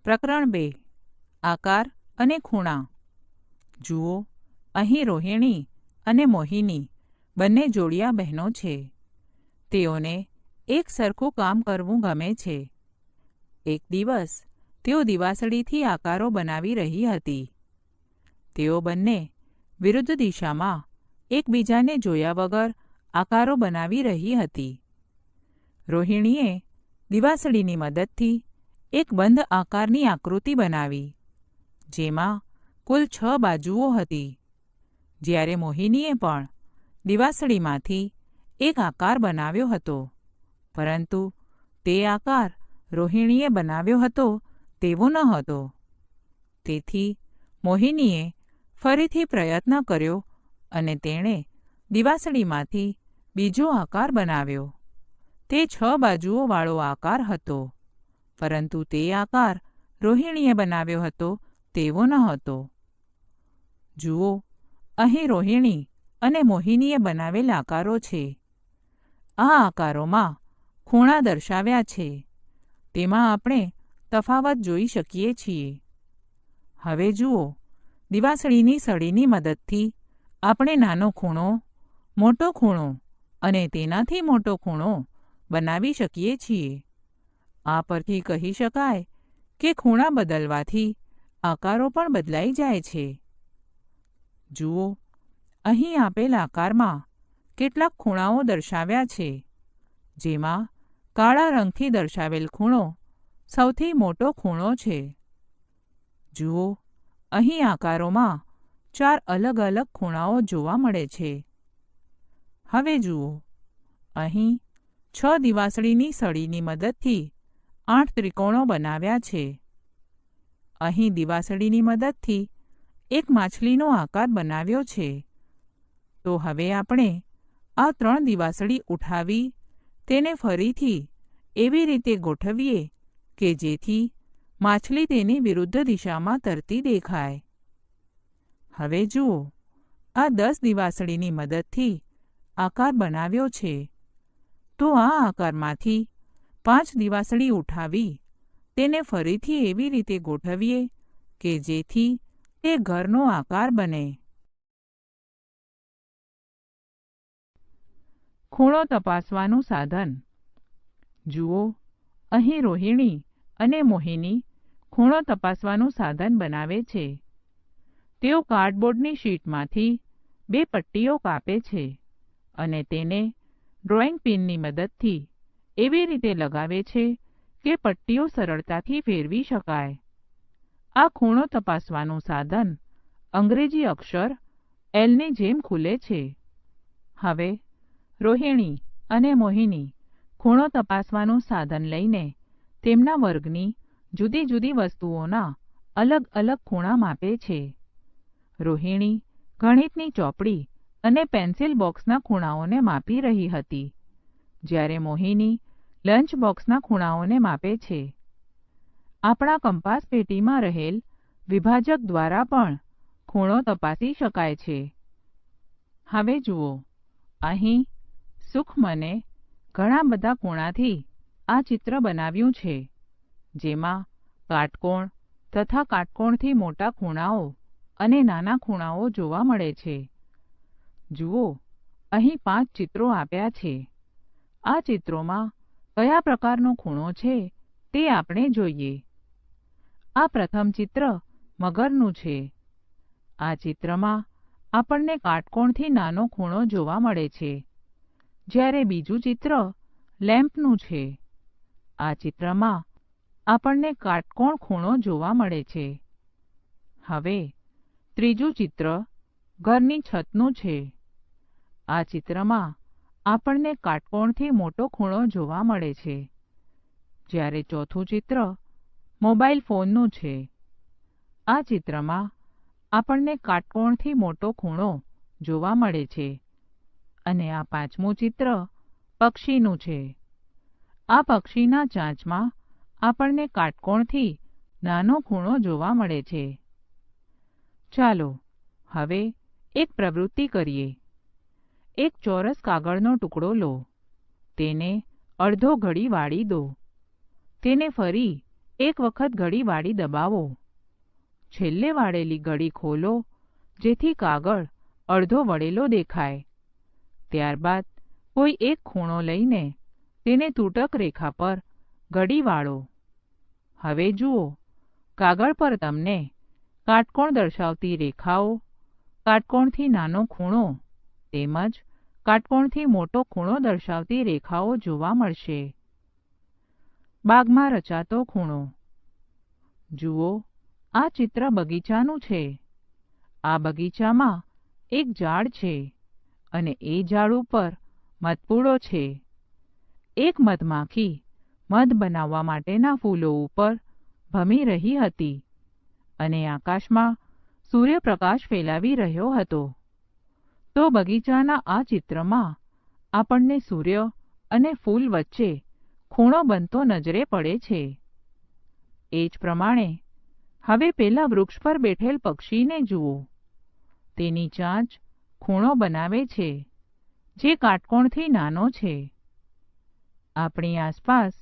પ્રકરણ 2 આકાર અને ખૂણા. જુઓ, અહીં રોહિણી અને મોહિની બંને જોડિયા બહેનો છે. તેઓને એક સરખું કામ કરવું ગમે છે. એક દિવસ તેઓ દિવાસળીથી આકારો બનાવી રહી હતી. તેઓ બંને વિરુદ્ધ દિશામાં એકબીજાને જોયા વગર આકારો બનાવી રહી હતી. રોહિણીએ દિવાસળીની મદદથી એક બંધ આકારની આકૃતિ બનાવી, જેમાં કુલ 6 બાજુઓ હતી, જ્યારે મોહિનીએ પણ દિવાસળીમાંથી એક આકાર બનાવ્યો હતો, પરંતુ તે આકાર રોહિણીએ બનાવ્યો હતો તેવો ન હતો. તેથી મોહિનીએ ફરીથી પ્રયત્ન કર્યો અને તેણે દિવાસળીમાંથી બીજો આકાર બનાવ્યો. તે 6 બાજુઓવાળો આકાર હતો, પરંતુ તે આકાર રોહિણીએ બનાવ્યો હતો તેવો ન હતો. જુઓ, અહીં રોહિણી અને મોહિનીએ બનાવેલ આકારો છે. આ આકારોમાં ખૂણા દર્શાવ્યા છે. તેમાં આપણે તફાવત જોઈ શકીએ છીએ. હવે જુઓ, દિવાસળીની સળીની મદદથી આપણે નાનો ખૂણો, મોટો ખૂણો અને તેનાથી મોટો ખૂણો બનાવી શકીએ છીએ. આ પરથી કહી શકાય કે ખૂણા બદલવાથી આકારો પણ બદલાઈ જાય છે. જુઓ, અહીં આપેલ આકારમાં કેટલાક ખૂણાઓ દર્શાવ્યા છે, જેમાં કાળા રંગથી દર્શાવેલ ખૂણો સૌથી મોટો ખૂણો છે. જુઓ, અહીં આકારોમાં 4 અલગ અલગ ખૂણાઓ જોવા મળે છે. હવે જુઓ, અહીં 6 દિવાસળીની સળીની મદદથી 8 ત્રિકોણો બનાવ્યા છે. અહીં દિવાસળીની મદદથી એક માછલીનો આકાર બનાવ્યો છે. તો હવે આપણે આ 3 દિવાસળી ઉઠાવી તેને ફરીથી એવી રીતે ગોઠવીએ કે જેથી માછલી તેની વિરુદ્ધ દિશામાં તરતી દેખાય. હવે જુઓ, આ 10 દિવાસળીની મદદથી આકાર બનાવ્યો છે. તો આ આકારમાંથી 5 દિવાસળી ઉઠાવી તેને ફરીથી એવી રીતે ગોઠવીએ કે જેથી તે ઘરનો આકાર બને. ખૂણો તપાસવાનું સાધન. જુઓ, અહીં રોહિણી અને મોહિની ખૂણો તપાસવાનું સાધન બનાવે છે. તેઓ કાર્ડબોર્ડની શીટમાંથી 2 પટ્ટીઓ કાપે છે અને તેને ડ્રોઈંગ પિનની મદદથી એવી રીતે લગાવે છે કે પટ્ટીઓ સરળતાથી ફેરવી શકાય. આ ખૂણો તપાસવાનું સાધન અંગ્રેજી અક્ષર એલની જેમ ખુલે છે. હવે રોહિણી અને મોહિની ખૂણો તપાસવાનું સાધન લઈને તેમના વર્ગની જુદી જુદી વસ્તુઓના અલગ અલગ ખૂણા માપે છે. રોહિણી ગણિતની ચોપડી અને પેન્સિલ બોક્સના ખૂણાઓને માપી રહી હતી, જ્યારે મોહિની લંચ બોક્સના ખૂણાઓને માપે છે. આપણા કંપાસ પેટીમાં રહેલ વિભાજક દ્વારા પણ ખૂણો તપાસી શકાય છે. હવે જુઓ, અહીં સુખ મને ઘણા બધા ખૂણાથી આ ચિત્ર બનાવ્યું છે, જેમાં કાટકોણ તથા કાટકોણથી મોટા ખૂણાઓ અને નાના ખૂણાઓ જોવા મળે છે. જુઓ, અહીં 5 ચિત્રો આપ્યા છે. આ ચિત્રોમાં કયા પ્રકારનો ખૂણો છે તે આપણે જોઈએ. આ પ્રથમ ચિત્ર મગરનું છે. આ ચિત્રમાં આપણને કાટકોણથી નાનો ખૂણો જોવા મળે છે, જ્યારે બીજું ચિત્ર લેમ્પનું છે. આ ચિત્રમાં આપણને કાટકોણ ખૂણો જોવા મળે છે. હવે ત્રીજું ચિત્ર ઘરની છતનું છે. આ ચિત્રમાં આપણને કાટકોણથી મોટો ખૂણો જોવા મળે છે, જ્યારે ચોથું ચિત્ર મોબાઈલ ફોનનું છે. આ ચિત્રમાં આપણને કાટકોણથી મોટો ખૂણો જોવા મળે છે, અને આ 5મું ચિત્ર પક્ષીનું છે. આ પક્ષીના ચાંચમાં આપણને કાટકોણથી નાનો ખૂણો જોવા મળે છે. ચાલો હવે એક પ્રવૃત્તિ કરીએ. એક ચોરસ કાગળનો ટુકડો લો, તેને અડધો ઘડી વાળી દો, તેને ફરી એક વખત ઘડી વાળી દબાવો. છેલ્લે વાળેલી ઘડી ખોલો, જેથી કાગળ અડધો વળેલો દેખાય. ત્યારબાદ કોઈ એક ખૂણો લઈને તેને તૂટક રેખા પર ઘડી વાળો. હવે જુઓ, કાગળ પર તમને કાટકોણ દર્શાવતી રેખાઓ, કાટકોણથી નાનો ખૂણો તેમજ કાટકોણથી મોટો ખૂણો દર્શાવતી રેખાઓ જોવા મળશે. બાગમાં રચાતો ખૂણો. જુઓ, આ ચિત્ર બગીચાનું છે. આ બગીચામાં એક ઝાડ છે અને એ ઝાડ ઉપર મધપૂડો છે. એક મધમાખી મધ બનાવવા માટેના ફૂલો ઉપર ભમી રહી હતી અને આકાશમાં સૂર્યપ્રકાશ ફેલાવી રહ્યો હતો. તો બગીચાના આ ચિત્રમાં આપણને સૂર્ય અને ફૂલ વચ્ચે ખૂણો બનતો નજરે પડે છે. એ જ પ્રમાણે હવે પેલા વૃક્ષ પર બેઠેલ પક્ષીને જુઓ. તેની ચાંચ ખૂણો બનાવે છે, જે કાટકોણથી નાનો છે. આપણી આસપાસ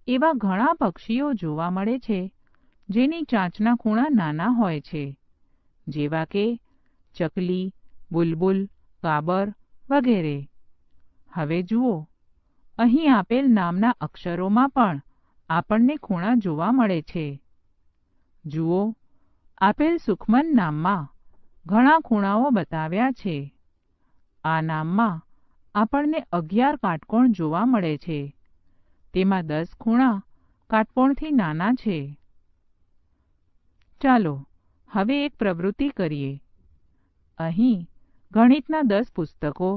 એવા ઘણા પક્ષીઓ જોવા મળે છે જેની ચાંચના ખૂણા નાના હોય છે, જેવા કે ચકલી, બુલબુલ, કાબર વગેરે. હવે જુઓ, અહીં આપેલ નામના અક્ષરોમાં પણ આપણને ખૂણા જોવા મળે છે. જુઓ, આપેલ સુખમન નામમાં ઘણા ખૂણાઓ બતાવ્યા છે. આ નામમાં આપણને 11 કાટકોણ જોવા મળે છે. તેમાં 10 ખૂણા કાટકોણથી નાના છે. ચાલો હવે એક પ્રવૃત્તિ કરીએ. અહીં ગણિતના 10 પુસ્તકો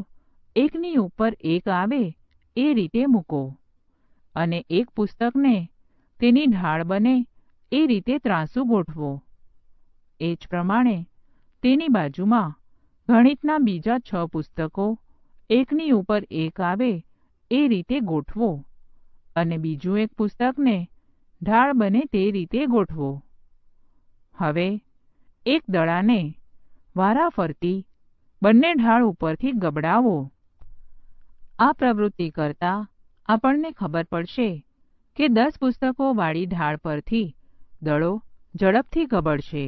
એકની ઉપર એક આવે એ રીતે મૂકો અને એક પુસ્તકને તેની ઢાળ બને એ રીતે ત્રાંસુ ગોઠવો. એ જ પ્રમાણે તેની બાજુમાં ગણિતના બીજા 6 પુસ્તકો એકની ઉપર એક આવે એ રીતે ગોઠવો અને બીજું એક પુસ્તકને ઢાળ બને તે રીતે ગોઠવો. હવે એક દડાને વારાફરતી બંને ઢાળ ઉપરથી ગબડાવો. આ પ્રવૃત્તિ કરતા આપણને ખબર પડશે કે 10 પુસ્તકો વાળી ઢાળ પરથી દડો ઝડપથી ગબડશે,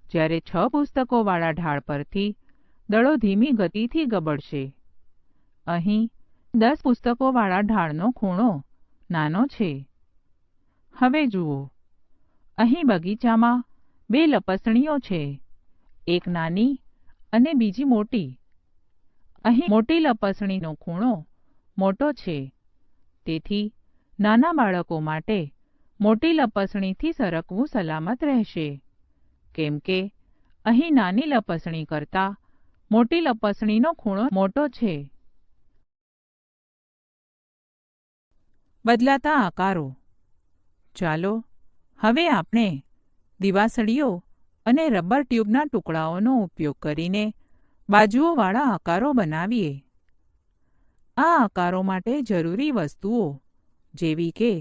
જ્યારે 6 પુસ્તકો વાળા ઢાળ પરથી દડો ધીમી ગતિથી ગબડશે. અહીં 10 પુસ્તકો વાળા ઢાળનો ખૂણો નાનો છે. હવે જુઓ, અહીં બગીચામાં 2 લપસણીઓ છે, એક નાની અને બીજી મોટી. અહીં મોટી લપસણીનો ખૂણો મોટો છે, તેથી નાના બાળકો માટે મોટી લપસણીથી સરકવું સલામત રહેશે, કેમ કે અહીં નાની લપસણી કરતાં મોટી લપસણીનો ખૂણો મોટો છે. બદલાતા આકારો. ચાલો હવે આપણે દિવાસળીઓ અને રબર ટ્યુબના ટુકડાઓનો ઉપયોગ કરીને બાજુઓવાળા આકારો બનાવીએ. આ આકારો માટે જરૂરી વસ્તુઓ જેવી કે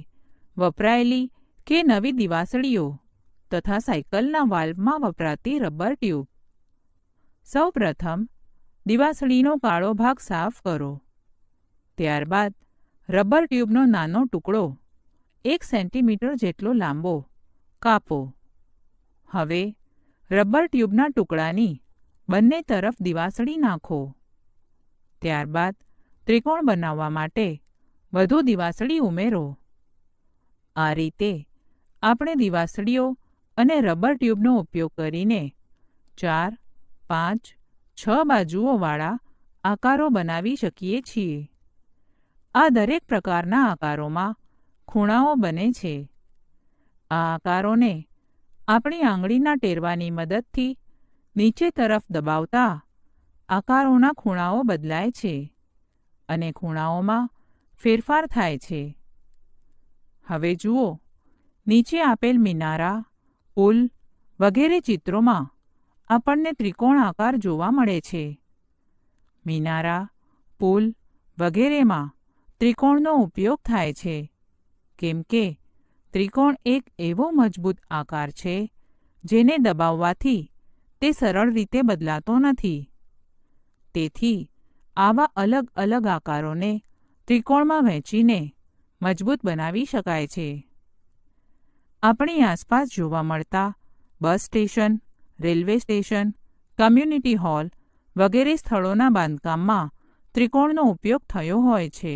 વપરાયેલી કે નવી દિવાસળીઓ તથા સાયકલના વાલ્વમાં વપરાતી રબર ટ્યુબ. સૌ પ્રથમ દિવાસળીનો કાળો ભાગ સાફ કરો. ત્યારબાદ રબર ટ્યુબનો નાનો ટુકડો 1 સેન્ટીમીટર જેટલો લાંબો કાપો. હવે રબર ટ્યુબના ટુકડાની બંને તરફ દિવાસળી નાખો. ત્યારબાદ ત્રિકોણ બનાવવા માટે વધુ દિવાસળી ઉમેરો. આ રીતે આપણે દિવાસળીઓ અને રબર ટ્યુબનો ઉપયોગ કરીને 4, 5, 6 બાજુઓવાળા આકારો બનાવી શકીએ છીએ. આ દરેક પ્રકારના આકારોમાં ખૂણાઓ બને છે. આ આકારોને આપણી આંગળીના ટેરવાની મદદથી નીચે તરફ દબાવતા આકારોના ખૂણાઓ બદલાય છે અને ખૂણાઓમાં ફેરફાર થાય છે. હવે જુઓ, નીચે આપેલ મિનારા, પુલ વગેરે ચિત્રોમાં આપણને ત્રિકોણ આકાર જોવા મળે છે. મિનારા, પુલ વગેરેમાં ત્રિકોણનો ઉપયોગ થાય છે, કેમ કે ત્રિકોણ એક એવો મજબૂત આકાર છે જેને દબાવવાથી તે સરળ રીતે બદલાતો નથી. તેથી આવા અલગ અલગ આકારોને ત્રિકોણમાં વહેંચીને મજબૂત બનાવી શકાય છે. આપણી આસપાસ જોવા મળતા bus station, railway station, community hall વગેરે સ્થળોના બાંધકામમાં ત્રિકોણનો ઉપયોગ થયો હોય છે.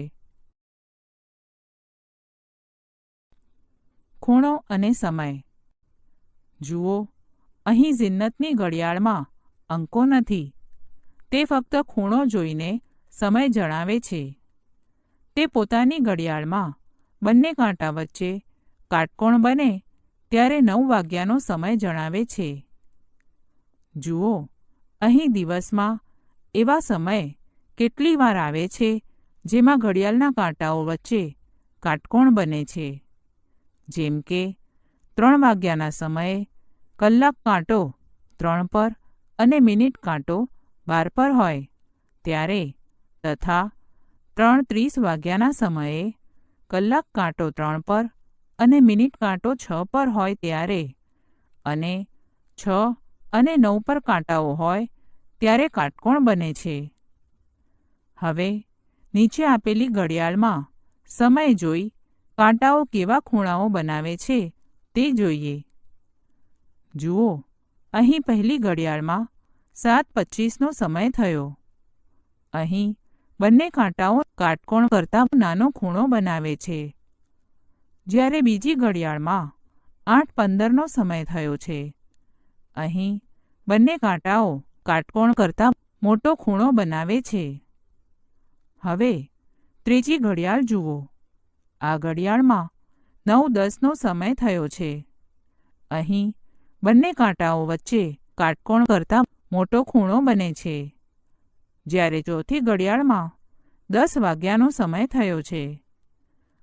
ખૂણો અને સમય. જુઓ, અહીં ઝિન્નતની ઘડિયાળમાં અંકો નથી. તે ફક્ત ખૂણો જોઈને સમય જણાવે છે. તે પોતાની ઘડિયાળમાં બંને કાંટા વચ્ચે કાટકોણ બને ત્યારે 9 વાગ્યાનો સમય જણાવે છે. જુઓ, અહીં દિવસમાં એવા સમય કેટલી વાર આવે છે જેમાં ઘડિયાળના કાંટાઓ વચ્ચે કાટકોણ બને છે. જેમ કે 3 વાગ્યાના સમયે કલાક કાંટો 3 પર અને મિનિટ કાંટો 12 પર હોય ત્યારે, તથા 3:30 વાગ્યાના સમયે કલાક કાંટો 3 પર અને મિનિટ કાંટો 6 પર હોય ત્યારે, અને 6 અને 9 પર કાંટાઓ હોય ત્યારે કાટકોણ બને છે. હવે નીચે આપેલી ઘડિયાળમાં સમય જોઈ કાંટાઓ કેવા ખૂણાઓ બનાવે છે તે જોઈએ. જુઓ, અહીં પહેલી ઘડિયાળમાં 7:25નો સમય થયો. અહીં બંને કાંટાઓ કાટકોણ કરતાં નાનો ખૂણો બનાવે છે. જ્યારે બીજી ઘડિયાળમાં 8:15નો સમય થયો છે. અહીં બંને કાંટાઓ કાટકોણ કરતાં મોટો ખૂણો બનાવે છે. હવે ત્રીજી ઘડિયાળ જુઓ. આ ઘડિયાળમાં 9:10નો સમય થયો છે. અહીં બંને કાંટાઓ વચ્ચે કાટકોણ કરતાં મોટો ખૂણો બને છે. જ્યારે ચોથી ઘડિયાળમાં 10 વાગ્યાનો સમય થયો છે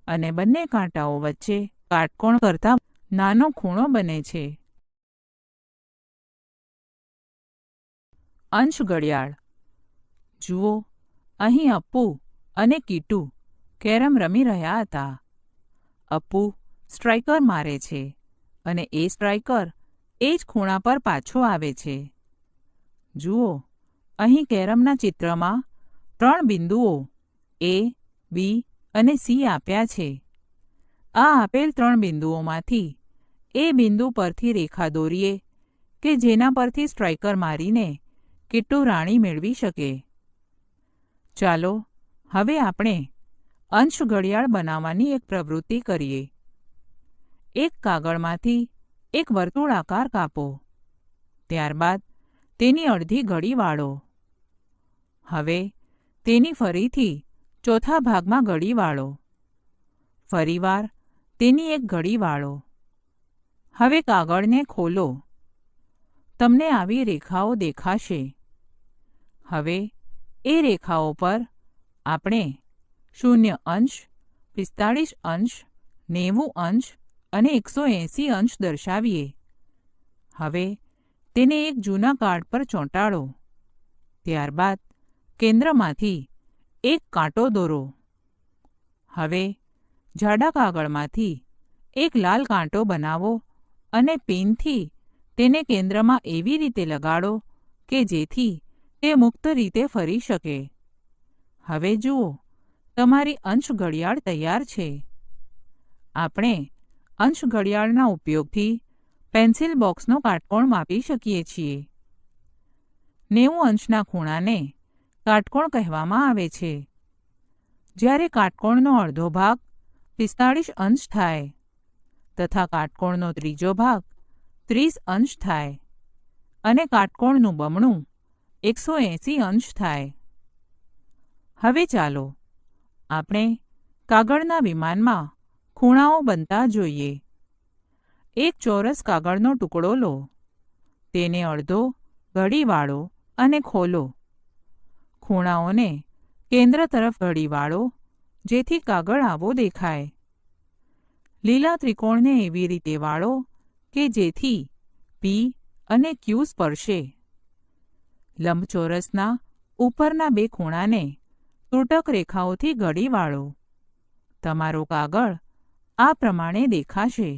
અને બંને કાંટાઓ વચ્ચે કાટકોણ કરતાં નાનો ખૂણો બને છે. અંશ ઘડિયાળ. જુઓ, અહીં અપ્પુ અને કીટુ કેરમ રમી રહ્યા હતા. અપ્પુ સ્ટ્રાઇકર મારે છે અને એ સ્ટ્રાઇકર એ જ ખૂણા પર પાછો આવે છે. જુઓ, અહીં કેરમના ચિત્રમાં 3 બિંદુઓ A, B અને C આપ્યા છે. આ આપેલ 3 બિંદુઓમાંથી એ બિંદુ પરથી રેખા દોરીએ કે જેના પરથી સ્ટ્રાઇકર મારીને કીટુ રાણી મેળવી શકે. ચાલો હવે આપણે અંશ ઘડિયાળ બનાવવાની એક પ્રવૃત્તિ કરીએ. એક કાગળમાંથી એક વર્તુળાકાર કાપો. ત્યારબાદ તેની અડધી ઘડી વાળો. હવે તેની ફરીથી ચોથા ભાગમાં ઘડી વાળો. ફરીવાર તેની એક ઘડી વાળો. હવે કાગળને ખોલો. તમને આવી રેખાઓ દેખાશે. હવે એ રેખાઓ પર આપણે 0 અંશ, 45 અંશ, 90 અંશ અને 180 અંશ દર્શાવીએ. હવે તેને એક જૂના કાર્ડ પર ચોંટાડો. ત્યારબાદ કેન્દ્રમાંથી એક કાંટો દોરો. હવે જાડા કાગળમાંથી એક લાલ કાંટો બનાવો અને પેનથી તેને કેન્દ્રમાં એવી રીતે લગાડો કે જેથી તે મુક્ત રીતે ફરી શકે. હવે જુઓ, તમારી અંશ ઘડિયાળ તૈયાર છે. આપણે અંશ ઘડિયાળના ઉપયોગથી પેન્સિલ બોક્સનો કાટકોણ માપી શકીએ છીએ. 90 અંશના ખૂણાને કાટકોણ કહેવામાં આવે છે. જ્યારે કાટકોણનો અડધો ભાગ 45 અંશ થાય તથા કાટકોણનો ત્રીજો ભાગ 30 અંશ થાય અને કાટકોણનું બમણું 180 અંશ થાય. હવે ચાલો આપણે કાગળના વિમાનમાં ખૂણાઓ બનતા જોઈએ. એક ચોરસ કાગળનો ટુકડો લો. તેને અડધો ઘડી વાળો અને ખોલો. ખૂણાઓને કેન્દ્ર તરફ ઘડી વાળો જેથી કાગળ આવો દેખાય. લીલા ત્રિકોણને એવી રીતે વાળો કે જેથી P અને Q સ્પર્શે. લંબચોરસના ઉપરના 2 ખૂણાને તૂટક રેખાઓથી ઘડી વાળો. તમારો કાગળ આ પ્રમાણે દેખાશે.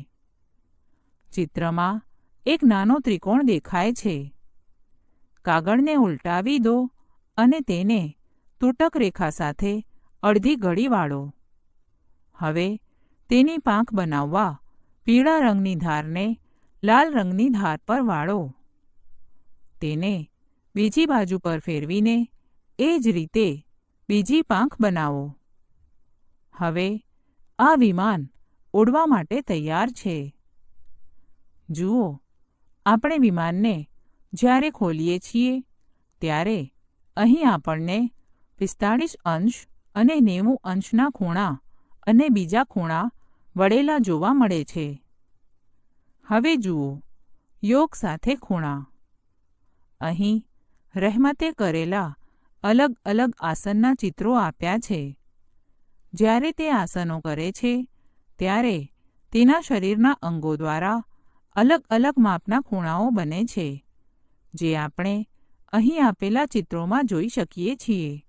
ચિત્રમાં એક નાનો ત્રિકોણ દેખાય છે. કાગળને ઉલટાવી દો અને તેને તૂટક રેખા સાથે અડધી ઘડી વાળો. હવે તેની પાંખ બનાવવા પીળા રંગની ધારને લાલ રંગની ધાર પર વાળો. તેને બીજી બાજુ પર ફેરવીને એ જ રીતે બીજી પાંખ બનાવો. હવે આ વિમાન ઉડવા માટે તૈયાર છે. જુઓ, આપણે વિમાનને જ્યારે ખોલીએ છીએ ત્યારે અહીં આપણને 45 અંશ અને 90 અંશના ખૂણા અને બીજા ખૂણા વળેલા જોવા મળે છે. હવે જુઓ યોગ સાથે ખૂણા. અહીં રહેમતે કરેલા અલગ અલગ આસનના ચિત્રો આપ્યા છે. જ્યારે તે આસનો કરે છે ત્યારે તેના શરીરના અંગો દ્વારા અલગ અલગ માપના ખૂણાઓ બને છે, જે આપણે અહીં આપેલા ચિત્રોમાં જોઈ શકીએ છીએ.